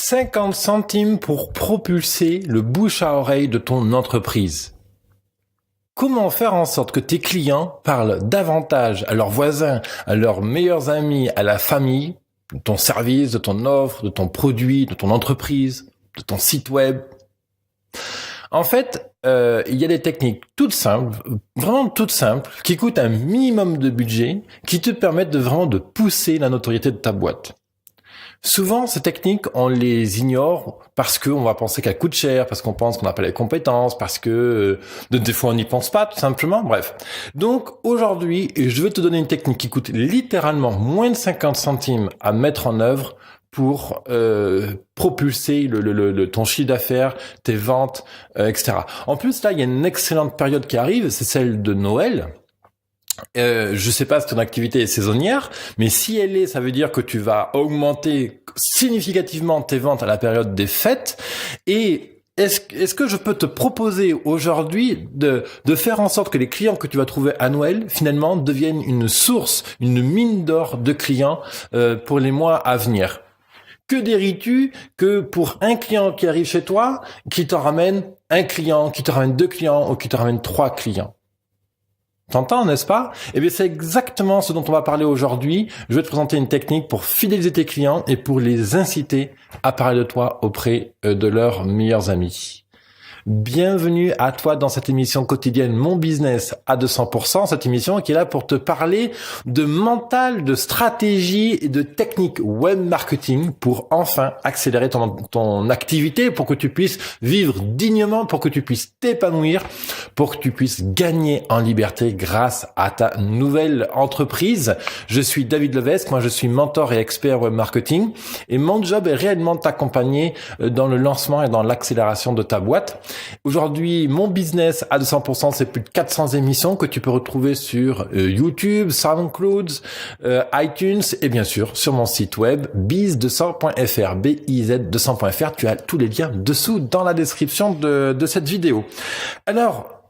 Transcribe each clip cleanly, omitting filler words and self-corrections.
50 centimes pour propulser le bouche à oreille de ton entreprise. Comment faire en sorte que tes clients parlent davantage à leurs voisins, à leurs meilleurs amis, à la famille, de ton service, de ton offre, de ton produit, de ton entreprise, de ton site web? En fait, il y a des techniques toutes simples, vraiment toutes simples, qui coûtent un minimum de budget, qui te permettent de pousser la notoriété de ta boîte. Souvent, ces techniques, on les ignore parce qu'on va penser qu'elles coûtent cher, parce qu'on pense qu'on n'a pas les compétences, parce que des fois on n'y pense pas, tout simplement. Bref. Donc, aujourd'hui, je vais te donner une technique qui coûte littéralement moins de 50 centimes à mettre en œuvre pour propulser ton chiffre d'affaires, tes ventes, etc. En plus, là, il y a une excellente période qui arrive, c'est celle de Noël. Je sais pas si ton activité est saisonnière, mais si elle est, ça veut dire que tu vas augmenter significativement tes ventes à la période des fêtes. Et est-ce que je peux te proposer aujourd'hui de faire en sorte que les clients que tu vas trouver à Noël, finalement, deviennent une source, une mine d'or de clients pour les mois à venir? Que dirais-tu que pour un client qui arrive chez toi, qui t'en ramène un client, qui te ramène 2 clients ou qui te ramène 3 clients? T'entends, n'est-ce pas? Eh bien, c'est exactement ce dont on va parler aujourd'hui. Je vais te présenter une technique pour fidéliser tes clients et pour les inciter à parler de toi auprès de leurs meilleurs amis. Bienvenue à toi dans cette émission quotidienne Mon Business à 200%, cette émission qui est là pour te parler de mental, de stratégie et de techniques web marketing pour enfin accélérer ton activité, pour que tu puisses vivre dignement, pour que tu puisses t'épanouir, pour que tu puisses gagner en liberté grâce à ta nouvelle entreprise. Je suis David Levesque, moi je suis mentor et expert web marketing et mon job est réellement de t'accompagner dans le lancement et dans l'accélération de ta boîte. Aujourd'hui, Mon Business à 200%, c'est plus de 400 émissions que tu peux retrouver sur YouTube, SoundCloud, iTunes et bien sûr sur mon site web biz200.fr, biz200.fr. Tu as tous les liens dessous dans la description de cette vidéo. Alors,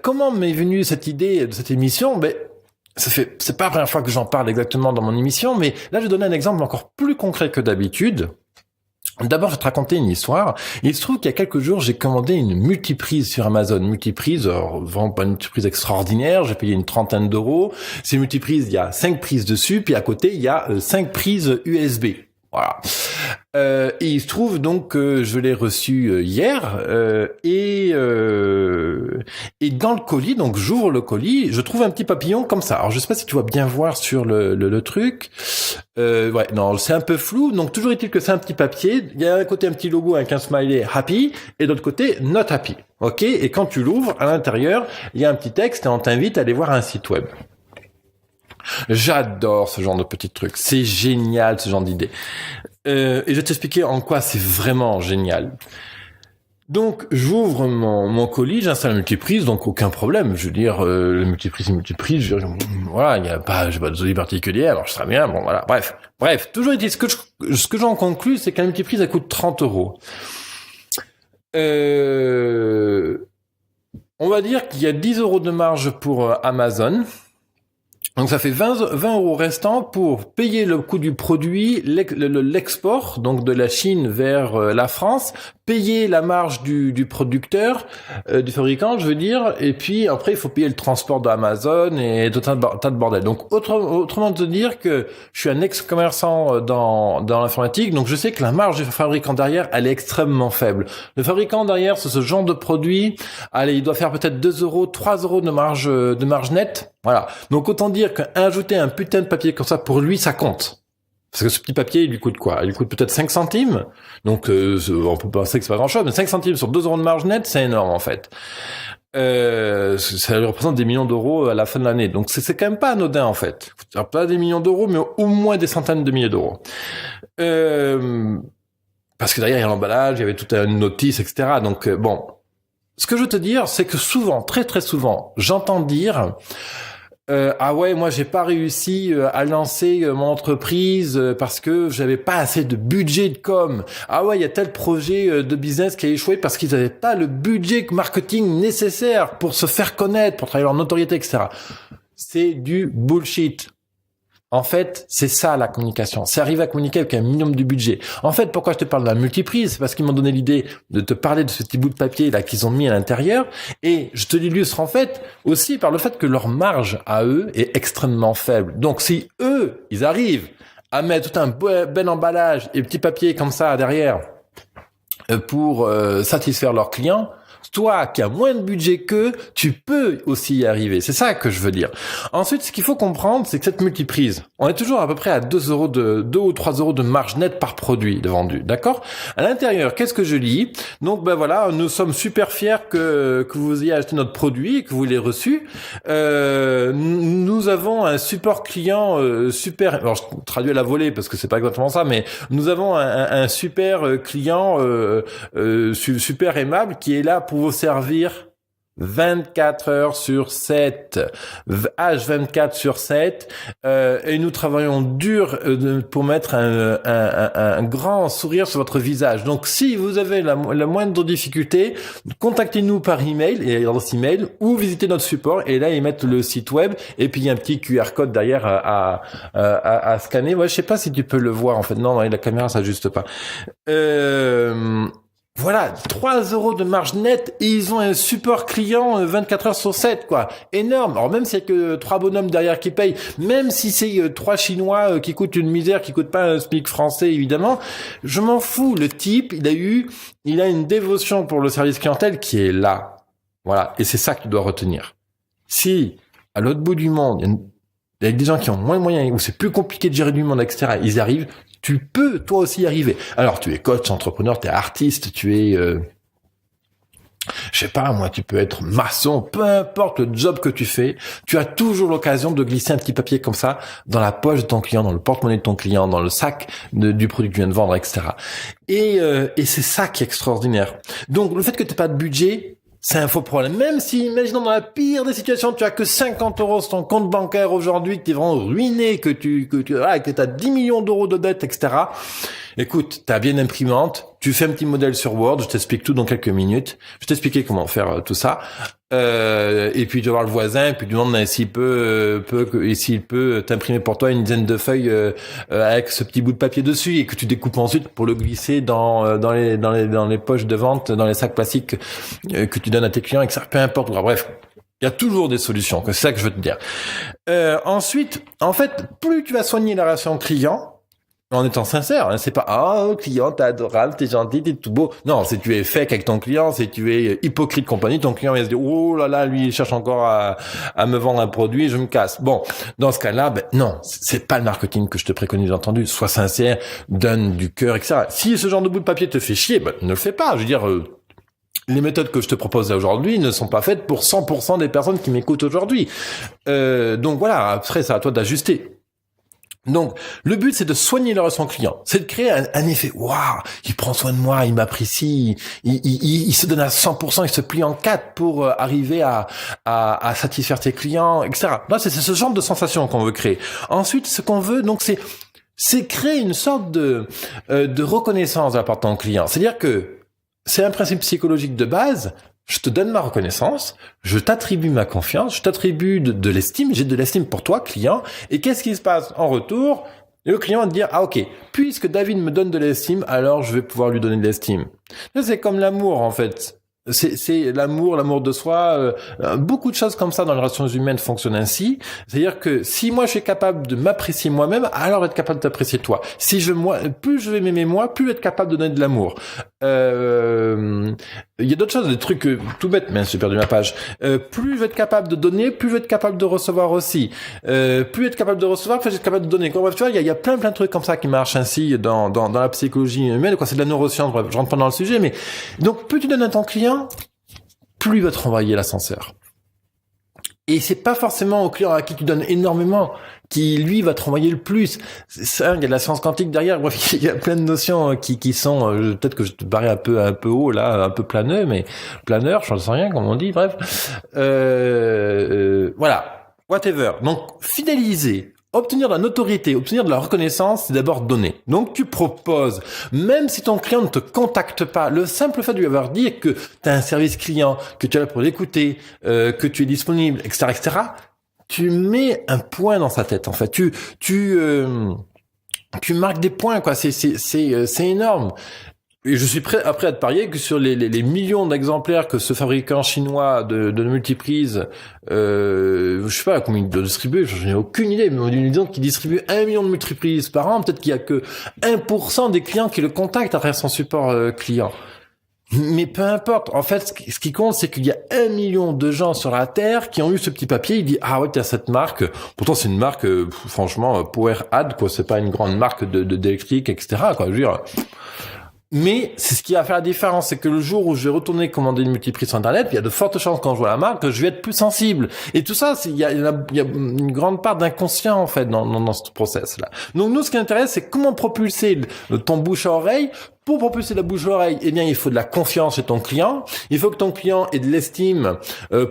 comment m'est venue cette idée de cette émission? C'est pas la première fois que j'en parle exactement dans mon émission, mais là, je vais donner un exemple encore plus concret que d'habitude. D'abord, je vais te raconter une histoire. Il se trouve qu'il y a quelques jours, j'ai commandé une multiprise sur Amazon. Multiprise, vraiment pas une multiprise extraordinaire. J'ai payé une trentaine d'euros. C'est une multiprise, il y a 5 prises dessus, puis à côté, il y a 5 prises USB. Voilà. Et il se trouve donc que je l'ai reçu hier et dans le colis, donc j'ouvre le colis, je trouve un petit papillon comme ça. Alors je sais pas si tu vas bien voir sur le truc. Ouais, non, c'est un peu flou. Donc toujours est-il que c'est un petit papier. Il y a d'un côté un petit logo avec un smiley happy et de l'autre côté not happy. Ok. Et quand tu l'ouvres, à l'intérieur, il y a un petit texte et on t'invite à aller voir un site web. J'adore ce genre de petits trucs. C'est génial, ce genre d'idée. Et je vais t'expliquer en quoi c'est vraiment génial. Donc, j'ouvre mon colis, j'installe la multiprise, donc aucun problème. Je veux dire, la multiprise, voilà, il n'y a pas, j'ai pas de zone particulière, alors je serais bien, bon, voilà, bref. Toujours est-il, ce que j'en conclus, c'est que la multiprise, elle coûte 30 euros. On va dire qu'il y a 10 euros de marge pour Amazon. Donc ça fait 20 euros restants pour payer le coût du produit, l'export, donc de la Chine vers la France, payer la marge du producteur, du fabricant, je veux dire, et puis après il faut payer le transport d'Amazon et tout un tas de bordel. Donc autrement te dire que je suis un ex-commerçant dans l'informatique, donc je sais que la marge du fabricant derrière, elle est extrêmement faible. Le fabricant derrière, c'est ce genre de produit, allez, il doit faire peut-être 2 euros, 3 euros de marge nette. Voilà. Donc autant dire qu'ajouter un putain de papier comme ça, pour lui, ça compte. Parce que ce petit papier, il lui coûte quoi? Il lui coûte peut-être 5 centimes. Donc on peut penser que c'est pas grand-chose, mais 5 centimes sur 2 euros de marge nette, c'est énorme en fait. Ça représente des millions d'euros à la fin de l'année. Donc c'est quand même pas anodin en fait. Pas des millions d'euros, mais au moins des centaines de milliers d'euros. Parce que derrière, il y a l'emballage, il y avait toute une notice, etc. Donc bon. Ce que je veux te dire, c'est que souvent, très très souvent, j'entends dire ah ouais, moi j'ai pas réussi à lancer mon entreprise parce que j'avais pas assez de budget de com. Ah ouais, il y a tel projet de business qui a échoué parce qu'ils avaient pas le budget marketing nécessaire pour se faire connaître, pour travailler leur notoriété, etc. C'est du bullshit. En fait, c'est ça la communication. C'est arriver à communiquer avec un minimum de budget. En fait, pourquoi je te parle de la multiprise? C'est parce qu'ils m'ont donné l'idée de te parler de ce petit bout de papier là qu'ils ont mis à l'intérieur. Et je te l'illustre en fait aussi par le fait que leur marge à eux est extrêmement faible. Donc si eux, ils arrivent à mettre tout un bel emballage et petit papier comme ça derrière pour satisfaire leurs clients, toi qui as moins de budget qu'eux, tu peux aussi y arriver. C'est ça que je veux dire. Ensuite, ce qu'il faut comprendre, c'est que cette multiprise, on est toujours à peu près à 2 ou 3 euros de marge nette par produit de vendu. D'accord? À l'intérieur, qu'est-ce que je lis? Donc, ben voilà, nous sommes super fiers que vous ayez acheté notre produit et que vous l'ayez reçu. Nous avons un support client super, alors je traduis à la volée parce que c'est pas exactement ça, mais nous avons un super client super aimable qui est là pour vous servir 24 heures sur 7, H24 sur 7, et nous travaillons dur pour mettre un grand sourire sur votre visage. Donc, si vous avez la moindre difficulté, contactez-nous par email, et l'adresse email, ou visitez notre support, et là, ils mettent le site web, et puis il y a un petit QR code derrière à scanner. Ouais, je sais pas si tu peux le voir, en fait. Non, la caméra, ça s'ajuste pas. Voilà, 3 euros de marge nette et ils ont un support client 24 heures sur 7, quoi. Énorme. Alors même s'il y a que 3 bonhommes derrière qui payent, même si c'est 3 Chinois qui coûtent une misère, qui coûtent pas un SMIC français, évidemment, je m'en fous. Le type, il a une dévotion pour le service clientèle qui est là. Voilà. Et c'est ça que tu dois retenir. Si, à l'autre bout du monde, il y a des gens qui ont moins de moyens, où c'est plus compliqué de gérer du monde, etc., ils y arrivent, tu peux toi aussi y arriver. Alors tu es coach, entrepreneur, tu es artiste, tu es je sais pas moi, tu peux être maçon, peu importe le job que tu fais, tu as toujours l'occasion de glisser un petit papier comme ça dans la poche de ton client, dans le porte-monnaie de ton client, dans le sac du produit que tu viens de vendre, etc. Et c'est ça qui est extraordinaire. Donc le fait que tu n'aies pas de budget, c'est un faux problème. Même si, imaginons dans la pire des situations, tu as que 50 euros sur ton compte bancaire aujourd'hui, que tu es vraiment ruiné, que tu as 10 millions d'euros de dettes, etc. Écoute, tu as bien une imprimante, tu fais un petit modèle sur Word, je t'explique tout dans quelques minutes. Je vais t'expliquer comment faire tout ça. Et puis tu vas voir le voisin, et puis tu demandes s'il peut t'imprimer pour toi une dizaine de feuilles avec ce petit bout de papier dessus et que tu découpes ensuite pour le glisser dans les poches de vente, dans les sacs plastiques que tu donnes à tes clients, etc. Peu importe. Bref, il y a toujours des solutions. C'est ça que je veux te dire. Ensuite, en fait, plus tu vas soigner la relation client, en étant sincère, hein, c'est pas client t'es adorable, t'es gentil, t'es tout beau. Non, si tu es fake avec ton client, si tu es hypocrite compagnie, ton client il se dit oh là là, lui il cherche encore à me vendre un produit, je me casse. Bon, dans ce cas-là, non, c'est pas le marketing que je te préconise, entendu. Sois sincère, donne du cœur, etc. Si ce genre de bout de papier te fait chier, ne le fais pas. Je veux dire. Les méthodes que je te propose aujourd'hui ne sont pas faites pour 100% des personnes qui m'écoutent aujourd'hui. Donc voilà, après c'est à toi d'ajuster. Donc, le but, c'est de soigner la relation client. C'est de créer un effet, waouh, il prend soin de moi, il m'apprécie, il se donne à 100%, il se plie en 4 pour arriver à satisfaire tes clients, etc. Là, c'est ce genre de sensation qu'on veut créer. Ensuite, ce qu'on veut, donc, c'est créer une sorte de reconnaissance de la part de ton client. C'est-à-dire que c'est un principe psychologique de base. Je te donne ma reconnaissance, je t'attribue ma confiance, je t'attribue de l'estime, j'ai de l'estime pour toi, client, et qu'est-ce qui se passe en retour? Le client va te dire, ah ok, puisque David me donne de l'estime, alors je vais pouvoir lui donner de l'estime. C'est comme l'amour en fait. C'est l'amour de soi. Beaucoup de choses comme ça dans les relations humaines fonctionnent ainsi. C'est-à-dire que si moi je suis capable de m'apprécier moi-même, alors je vais être capable de t'apprécier toi. Plus je vais m'aimer moi, plus je vais être capable de donner de l'amour. Il y a d'autres choses, des trucs tout bêtes, mais j'ai perdu ma page. Plus je vais être capable de donner, plus je vais être capable de recevoir aussi. Plus je vais être capable de recevoir, plus je vais être capable de donner. Bref, tu vois, il y a plein de trucs comme ça qui marchent ainsi dans la psychologie humaine. C'est de la neuroscience. Bref, je rentre pas dans le sujet, mais donc plus tu donnes à ton client, plus il va te renvoyer l'ascenseur. Et c'est pas forcément au client à qui tu donnes énormément qui, lui, va te renvoyer le plus. C'est ça, il y a de la science quantique derrière. Bref, il y a plein de notions qui sont, peut-être que je te parais un peu haut, là, un peu planeux, mais planeur, je ne sais rien, comme on dit, bref. Voilà. Whatever. Donc, fidéliser. Obtenir de la notoriété, obtenir de la reconnaissance, c'est d'abord donner. Donc tu proposes, même si ton client ne te contacte pas, le simple fait de lui avoir dit que tu as un service client, que tu es là pour l'écouter, que tu es disponible, etc., etc., tu mets un point dans sa tête, en fait. Tu marques des points, quoi. C'est énorme. Et je suis prêt à te parier que sur les millions d'exemplaires que ce fabricant chinois de multiprises, je sais pas combien il doit distribuer, j'en ai aucune idée, mais disons qu'il distribue 1 million de multiprises par an, peut-être qu'il y a que 1% des clients qui le contactent à travers son support client. Mais peu importe, en fait, ce qui compte, c'est qu'il y a 1 million de gens sur la Terre qui ont eu ce petit papier, il dit, ah ouais, t'as cette marque, pourtant c'est une marque, franchement, Power Ad, quoi, c'est pas une grande marque d'électrique, etc., quoi, je veux dire. Mais c'est ce qui va faire la différence, c'est que le jour où je vais retourner commander une multiprise sur Internet, il y a de fortes chances quand je vois la marque que je vais être plus sensible. Et tout ça, il y a une grande part d'inconscient en fait dans ce process-là. Donc nous, ce qui nous intéresse, c'est comment propulser ton bouche à oreille. Pour propulser la bouche à oreille, eh bien, il faut de la confiance chez ton client. Il faut que ton client ait de l'estime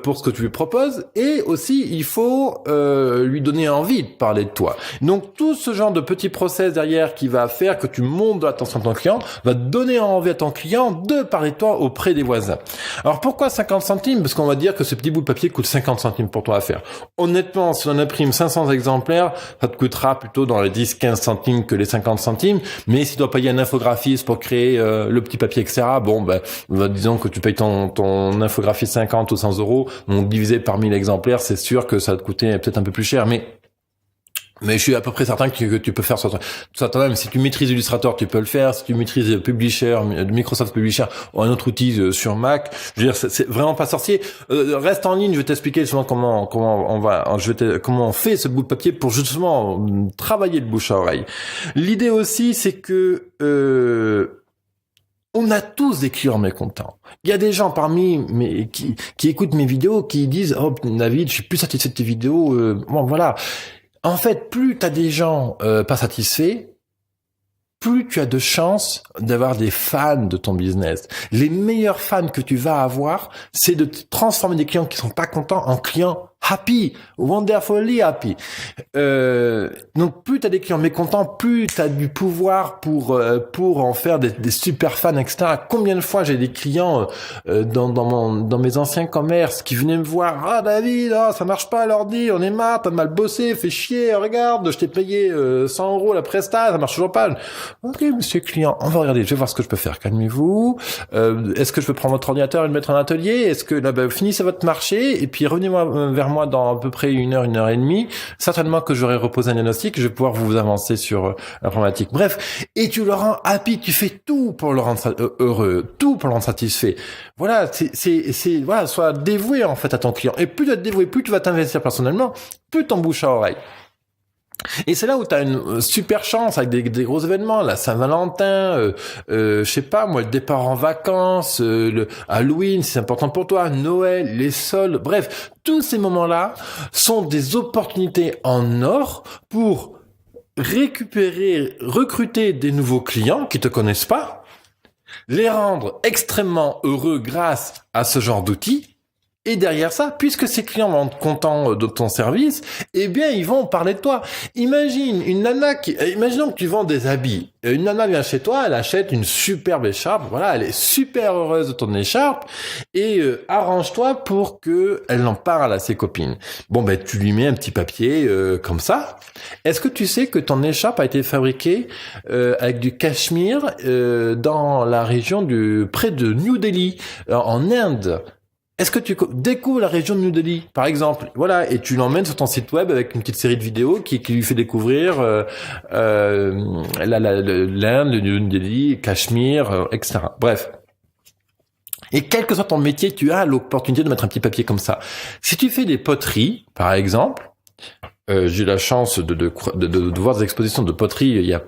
pour ce que tu lui proposes, et aussi il faut lui donner envie de parler de toi. Donc tout ce genre de petits process derrière qui va faire que tu montes de l'attention de ton client va donner envie à ton client de parler de toi auprès des voisins. Alors pourquoi 50 centimes? Parce qu'on va dire que ce petit bout de papier coûte 50 centimes pour toi à faire. Honnêtement, si on imprime 500 exemplaires, ça te coûtera plutôt dans les 10-15 centimes que les 50 centimes. Mais si tu dois payer un infographiste pour créer le petit papier, etc., bon, disons que tu payes ton infographie 50 ou 100 euros, donc divisé par 1000 exemplaires, c'est sûr que ça va te coûter peut-être un peu plus cher, mais je suis à peu près certain que tu peux faire ça toi-même. Si tu maîtrises Illustrator, tu peux le faire. Si tu maîtrises Publisher, Microsoft Publisher ou un autre outil sur Mac, je veux dire, c'est vraiment pas sorcier. Reste en ligne, je vais t'expliquer justement comment on fait ce bout de papier pour justement travailler le bouche à oreille. L'idée aussi, c'est que on a tous des clients mécontents. Il y a des gens parmi qui écoutent mes vidéos qui disent, oh David, je suis plus satisfait de tes vidéos. Bon voilà. En fait, plus tu as des gens pas satisfaits, plus tu as de chances d'avoir des fans de ton business. Les meilleurs fans que tu vas avoir, c'est de transformer des clients qui sont pas contents en clients happy, wonderfully happy. Donc plus tu as des clients mécontents, plus tu as du pouvoir pour en faire des super fans, etc. Combien de fois j'ai des clients dans mes anciens commerces qui venaient me voir, ah David, ça marche pas l'ordi, on est marre, t'as mal bossé, fais chier, regarde, je t'ai payé 100 euros la presta, ça marche toujours pas. Ok monsieur client, on va regarder, je vais voir ce que je peux faire, calmez-vous. Est-ce que je peux prendre votre ordinateur et le mettre en atelier? Est-ce que là, finissez votre marché et puis revenez-moi vers moi dans à peu près 1 heure, 1 heure et demie. Certainement que j'aurai reposé un diagnostic, je vais pouvoir vous avancer sur la problématique. Bref, et tu le rends happy, tu fais tout pour le rendre heureux, tout pour le rendre satisfait. Voilà, voilà, sois dévoué en fait à ton client. Et plus tu vas te dévouer, plus tu vas t'investir personnellement, plus ton bouche à oreille. Et c'est là où tu as une super chance avec des gros événements, la Saint-Valentin, je sais pas moi, le départ en vacances, le Halloween, c'est important pour toi, Noël, les soldes, bref, tous ces moments-là sont des opportunités en or pour recruter des nouveaux clients qui te connaissent pas, les rendre extrêmement heureux grâce à ce genre d'outils. Et derrière ça, puisque ces clients vont être contents de ton service, eh bien, ils vont parler de toi. Imaginons que tu vends des habits. Une nana vient chez toi, elle achète une superbe écharpe. Voilà, elle est super heureuse de ton écharpe. Et arrange-toi pour que elle en parle à ses copines. Bon, tu lui mets un petit papier comme ça. Est-ce que tu sais que ton écharpe a été fabriquée avec du cachemire dans la région près de New Delhi, en Inde? Est-ce que tu découvres la région de New Delhi, par exemple, voilà, et tu l'emmènes sur ton site web avec une petite série de vidéos qui lui fait découvrir l'Inde, le New Delhi, Cachemire, etc. Bref. Et quel que soit ton métier, tu as l'opportunité de mettre un petit papier comme ça. Si tu fais des poteries, par exemple, j'ai eu la chance de voir des expositions de poterie il y a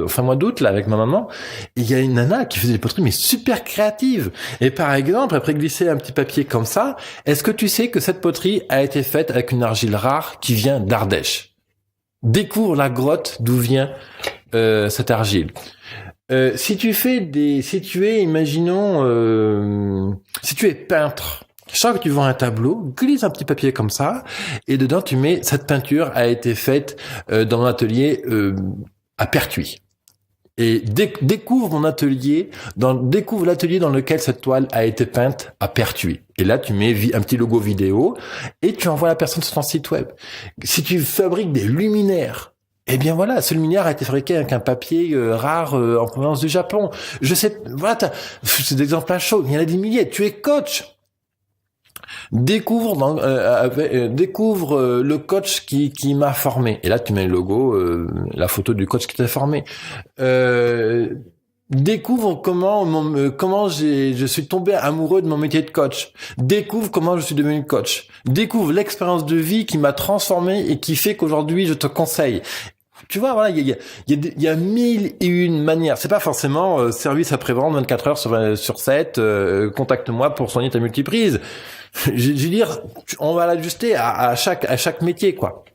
fin mois d'août là avec ma maman. Et il y a une nana qui faisait des poteries mais super créatives. Et par exemple, après glisser un petit papier comme ça, est-ce que tu sais que cette poterie a été faite avec une argile rare qui vient d'Ardèche? Découvre la grotte d'où vient cette argile. Si tu es peintre, chaque fois que tu vends un tableau, glisse un petit papier comme ça, et dedans tu mets cette peinture a été faite dans mon atelier à Pertuis. et découvre mon atelier, découvre l'atelier dans lequel cette toile a été peinte à Pertuis. Et là, tu mets un petit logo vidéo et tu envoies la personne sur ton site web. Si tu fabriques des luminaires, eh bien voilà, ce luminaire a été fabriqué avec un papier rare en provenance du Japon. Je sais, voilà, c'est des exemples à chaud. Il y en a des milliers. Tu es coach. Découvre le coach qui m'a formé. Et là, tu mets le logo, la photo du coach qui t'a formé. Découvre comment je suis tombé amoureux de mon métier de coach. Découvre comment je suis devenu coach. Découvre l'expérience de vie qui m'a transformé et qui fait qu'aujourd'hui je te conseille. Tu vois, voilà, il y a 1001 manières. C'est pas forcément service après-vente 24 heures sur 7, contacte-moi pour soigner ta multiprise. Je veux dire, on va l'ajuster à chaque métier, quoi.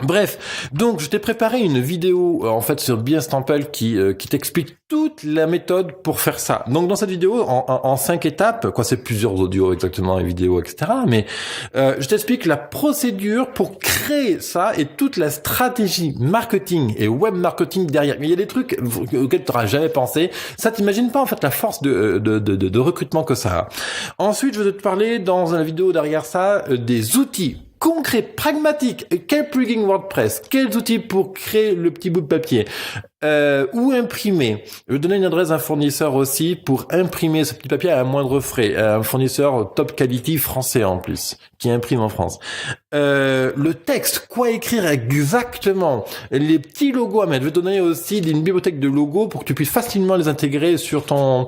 Bref, donc je t'ai préparé une vidéo en fait sur Biestample qui t'explique toute la méthode pour faire ça. Donc dans cette vidéo en 5 étapes, quoi, c'est plusieurs audios exactement et vidéos, etc. Mais je t'explique la procédure pour créer ça et toute la stratégie marketing et web marketing derrière. Mais il y a des trucs auxquels tu n'auras jamais pensé. Ça, t'imagines pas en fait la force de recrutement que ça a. Ensuite, je vais te parler dans la vidéo derrière ça des outils concret, pragmatique, quel plugin WordPress, quels outils pour créer le petit bout de papier, ou imprimer. Je vais donner une adresse d'un fournisseur aussi pour imprimer ce petit papier à moindre frais, un fournisseur top quality français en plus, qui imprime en France. Le texte, quoi écrire exactement, les petits logos à mettre. Je vais te donner aussi une bibliothèque de logos pour que tu puisses facilement les intégrer sur ton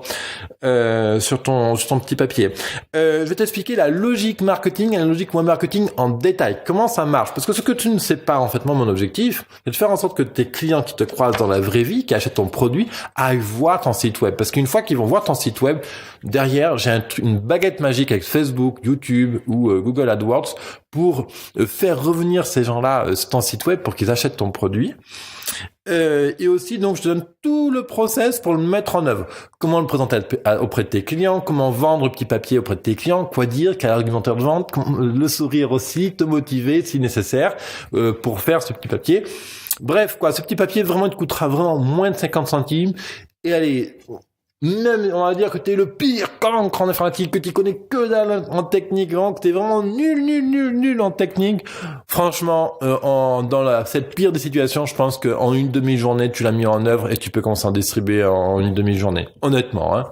petit papier. Je vais t'expliquer la logique marketing et la logique web marketing en détail. Comment ça marche? Parce que ce que tu ne sais pas, en fait, moi, mon objectif, c'est de faire en sorte que tes clients qui te croisent dans la vraie vie, qui achètent ton produit, aillent voir ton site web. Parce qu'une fois qu'ils vont voir ton site web, derrière, j'ai une baguette magique avec Facebook, YouTube ou Google AdWords pour faire revenir ces gens-là sur ton site web pour qu'ils achètent ton produit. Et aussi, donc, je te donne tout le process pour le mettre en œuvre. Comment le présenter auprès de tes clients, comment vendre le petit papier auprès de tes clients, quoi dire, quel argumentaire de vente, le sourire aussi, te motiver si nécessaire pour faire ce petit papier. Bref, quoi, ce petit papier vraiment il te coûtera vraiment moins de 50 centimes. Et allez, même on va dire que t'es le pire cancre en informatique, que tu connais que dalle en technique, vraiment, que t'es vraiment nul en technique. Franchement, dans cette pire des situations, je pense qu'en une demi-journée, tu l'as mis en œuvre et tu peux commencer à distribuer en une demi-journée. Honnêtement, hein.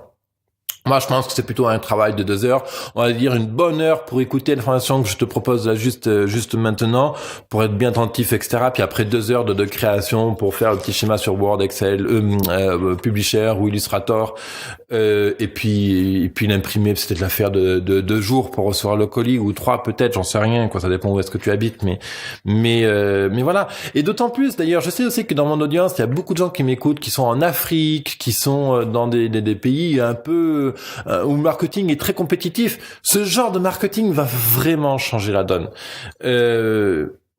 Moi, je pense que c'est plutôt un travail de 2 heures. On va dire une bonne heure pour écouter l'information que je te propose là juste maintenant, pour être bien attentif, etc. Puis après 2 heures de création pour faire le petit schéma sur Word, Excel, Publisher ou Illustrator, et puis l'imprimer. C'est peut-être l'affaire de 2 jours pour recevoir le colis ou 3 peut-être, j'en sais rien. Quoi, ça dépend où est-ce que tu habites, mais voilà. Et d'autant plus, d'ailleurs, je sais aussi que dans mon audience, il y a beaucoup de gens qui m'écoutent, qui sont en Afrique, qui sont dans des pays un peu où le marketing est très compétitif. Ce genre de marketing va vraiment changer la donne.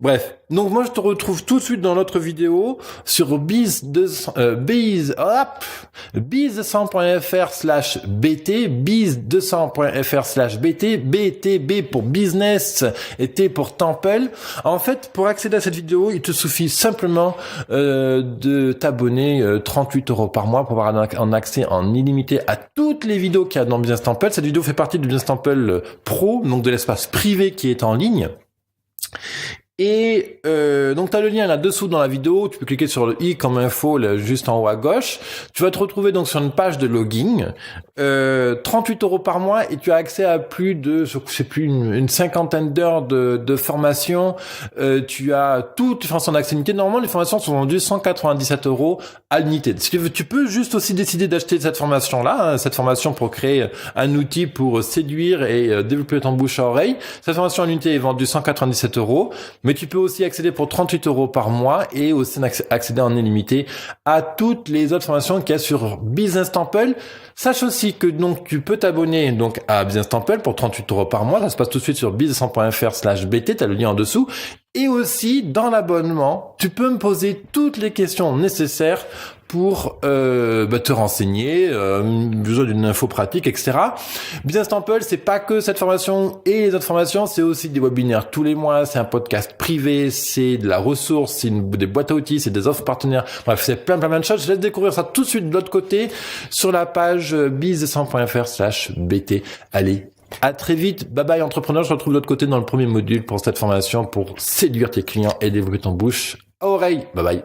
Bref, donc moi je te retrouve tout de suite dans notre vidéo sur biz200.fr/bt, biz200.fr/bt, B pour business et T pour Temple. En fait, pour accéder à cette vidéo, il te suffit simplement de t'abonner 38 € par mois pour avoir un accès en illimité à toutes les vidéos qu'il y a dans Business Temple. Cette vidéo fait partie du Business Temple Pro, donc de l'espace privé qui est en ligne. Et donc tu as le lien là-dessous dans la vidéo, tu peux cliquer sur le i comme info là, juste en haut à gauche. Tu vas te retrouver donc sur une page de login, 38 € par mois et tu as accès à plus de, je sais plus, une cinquantaine d'heures de formation. Tu as toutes les formations d'accès limité. Normalement, les formations sont vendues 197 € à l'unité. Si tu veux, tu peux juste aussi décider d'acheter cette formation-là, hein, cette formation pour créer un outil pour séduire et développer ton bouche à oreille. Cette formation à l'unité est vendue 197 €. Mais tu peux aussi accéder pour 38 € par mois et aussi accéder en illimité à toutes les autres formations qu'il y a sur Business Temple. Sache aussi que donc tu peux t'abonner donc à Business Temple pour 38 € par mois. Ça se passe tout de suite sur biz200.fr/bt. T'as le lien en dessous. Et aussi, dans l'abonnement, tu peux me poser toutes les questions nécessaires pour te renseigner, besoin d'une info pratique, etc. Business Temple, c'est pas que cette formation et les autres formations, c'est aussi des webinaires tous les mois, c'est un podcast privé, c'est de la ressource, c'est des boîtes à outils, c'est des offres partenaires. Bref, c'est plein de choses. Je laisse découvrir ça tout de suite de l'autre côté sur la page biz100.fr/bt. Allez, à très vite. Bye bye entrepreneur. Je te retrouve de l'autre côté dans le premier module pour cette formation pour séduire tes clients et développer ton bouche à oreille. Bye bye.